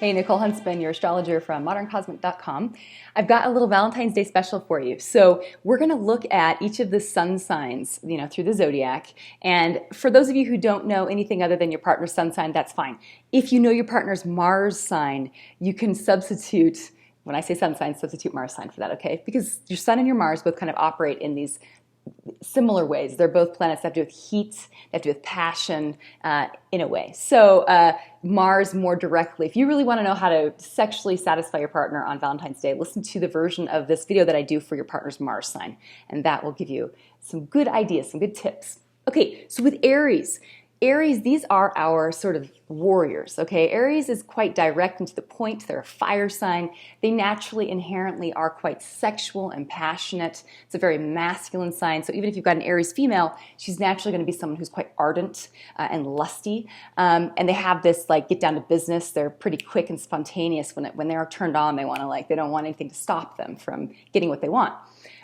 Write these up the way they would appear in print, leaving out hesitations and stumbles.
Hey, Nicole Huntsman, your astrologer from moderncosmic.com. I've got a little Valentine's Day special for you. So we're going to look at each of the sun signs, through the zodiac. And for those of you who don't know anything other than your partner's sun sign, that's fine. If you know your partner's Mars sign, you can substitute, when I say sun sign, substitute Mars sign for that, okay? Because your sun and your Mars both kind of operate in these similar ways. They're both planets that have to do with heat, that have to do with passion in a way. So Mars more directly. If you really want to know how to sexually satisfy your partner on Valentine's Day, listen to the version of this video that I do for your partner's Mars sign. And that will give you some good ideas, some good tips. Okay, so with Aries, these are our sort of warriors, okay? Aries is quite direct and to the point. They're a fire sign. They naturally, inherently are quite sexual and passionate. It's a very masculine sign. So even if you've got an Aries female, she's naturally going to be someone who's quite ardent and lusty. And they have this like get down to business. They're pretty quick and spontaneous when they're turned on. They want to they don't want anything to stop them from getting what they want.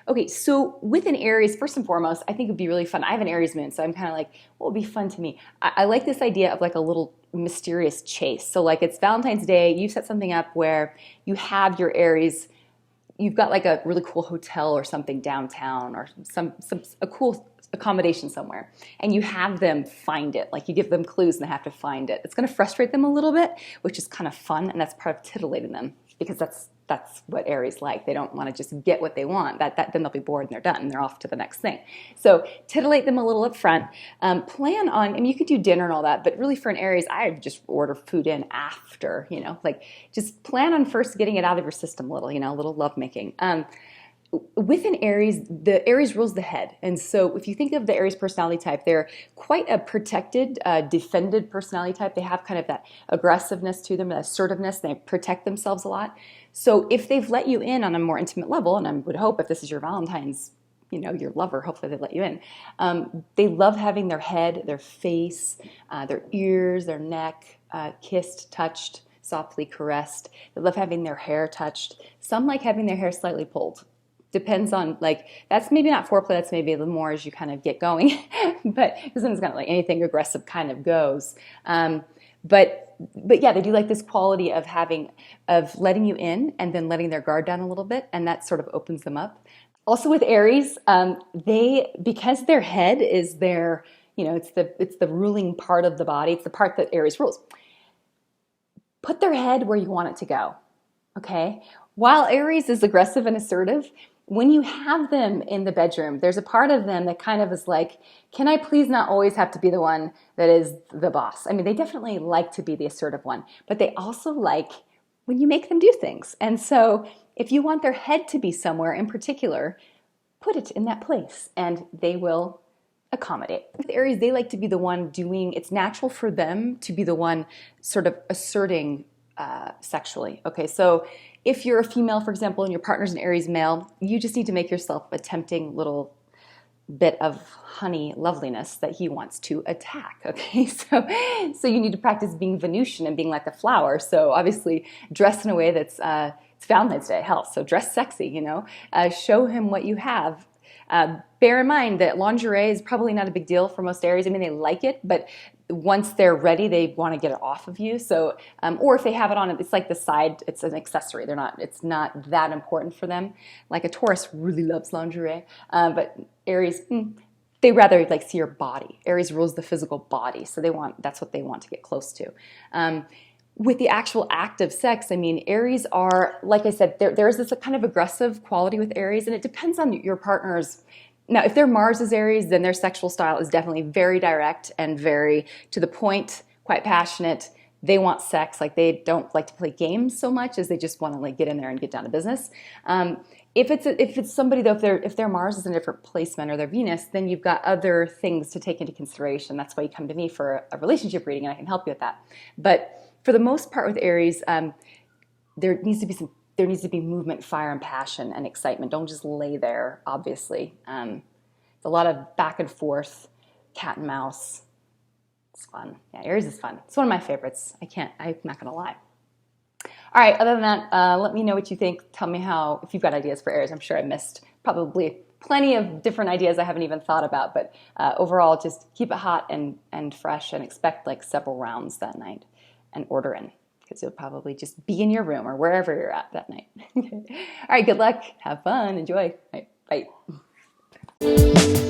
Okay, so with an Aries, first and foremost, I think it would be really fun. I have an Aries moon, so I'm kind of like, what would be fun to me? I like this idea of like a little mysterious chase. So like it's Valentine's Day, you set something up where you have your Aries, you've got like a really cool hotel or something downtown or a cool accommodation somewhere, and you have them find it. Like you give them clues and they have to find it. It's going to frustrate them a little bit, which is kind of fun, and that's part of titillating them because that's what Aries like. They don't want to just get what they want. Then they'll be bored and they're done and they're off to the next thing. So titillate them a little up front. Plan on, you could do dinner and all that, but really for an Aries, I would just order food in after, just plan on first getting it out of your system a little lovemaking. With an Aries, the Aries rules the head. And so if you think of the Aries personality type, they're quite a protected, defended personality type. They have kind of that aggressiveness to them, that assertiveness. They protect themselves a lot. So if they've let you in on a more intimate level, and I would hope if this is your Valentine's, your lover, hopefully they let you in. They love having their head, their face, their ears, their neck kissed, touched, softly caressed. They love having their hair touched. Some like having their hair slightly pulled. Depends on, that's maybe not foreplay, that's maybe a little more as you kind of get going, but this one's kind of like anything aggressive kind of goes. But yeah, they do like this quality of letting you in and then letting their guard down a little bit, and that sort of opens them up. Also with Aries, because their head is their, it's the ruling part of the body, it's the part that Aries rules. Put their head where you want it to go, okay? While Aries is aggressive and assertive, when you have them in the bedroom, there's a part of them that kind of is like, can I please not always have to be the one that is the boss? I mean, they definitely like to be the assertive one, but they also like when you make them do things. And so if you want their head to be somewhere in particular, put it in that place and they will accommodate. With Aries, they like to be the one doing, it's natural for them to be the one sort of asserting sexually. Okay, so if you're a female, for example, and your partner's an Aries male, you just need to make yourself a tempting little bit of honey loveliness that he wants to attack. Okay, so you need to practice being Venusian and being like the flower. So obviously dress in a way that's it's Valentine's Day, hell, so dress sexy, show him what you have. Bear in mind that lingerie is probably not a big deal for most Aries. I mean, they like it, but once they're ready, they want to get it off of you. So, or if they have it on, it's like the side, it's an accessory. It's not that important for them. Like a Taurus really loves lingerie, but Aries, they rather see your body. Aries rules the physical body, so that's what they want to get close to. With the actual act of sex, I mean, Aries are, like I said, there's this kind of aggressive quality with Aries, and it depends on your partner's. Now, if their Mars is Aries, then their sexual style is definitely very direct and very to the point, quite passionate. They want sex. They don't like to play games so much as they just want to get in there and get down to business. If it's somebody though, if their Mars is in a different placement or their Venus, then you've got other things to take into consideration. That's why you come to me for a relationship reading, and I can help you with that. But for the most part with Aries, there needs to be movement, fire, and passion and excitement. Don't just lay there, obviously. It's a lot of back and forth, cat and mouse. It's fun. Yeah, Aries is fun. It's one of my favorites. I'm not going to lie. All right, other than that, let me know what you think. Tell me if you've got ideas for Aries. I'm sure I missed probably plenty of different ideas I haven't even thought about, but overall, just keep it hot and fresh and expect several rounds that night and order in. because you'll probably just be in your room or wherever you're at that night. All right, good luck. Have fun. Enjoy. All right, bye.